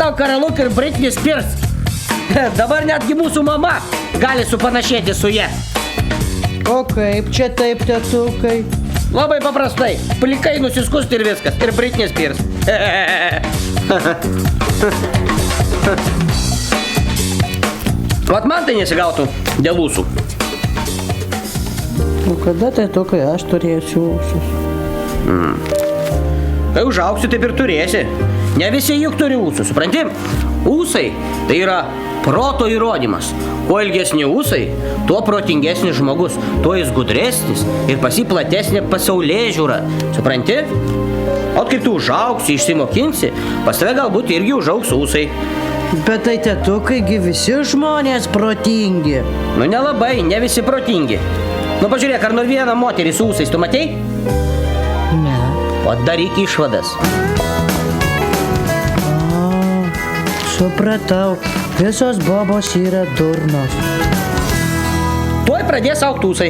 tau Karaluk ir Britney Spears. Dabar netgi mūsų mama gali supanašėti su ja. O kaip čia taip, tetukai? Labai paprastai. Plikai nusiskusti ir viskas. Ir Britney Spears. Vat man tai nesigautų dėl ūsų. O kada, tetukai, aš turėsiu ūsus? Kai užaugsi, taip ir turėsi. Ne visi juk turi ūsų, supranti? Ūsai tai yra proto įrodymas. Kuo ilgesni ūsai, tuo protingesnis žmogus, tuo jis gudresnis ir pas jį platesnė pasaulėžiūra. Supranti? O kai tu užaugsi, išsimokinsi, pas tave galbūt irgi užaugs ūsai. Bet tai, tetukai, visi žmonės protingi. Nu nelabai, ne visi protingi. Nu pažiūrėk, ar nors vieną moterį su ūsais tu matei? Ne. O daryk išvadas. Supratau, visos bobos yra durnos. Tuoj pradės augt ūsai.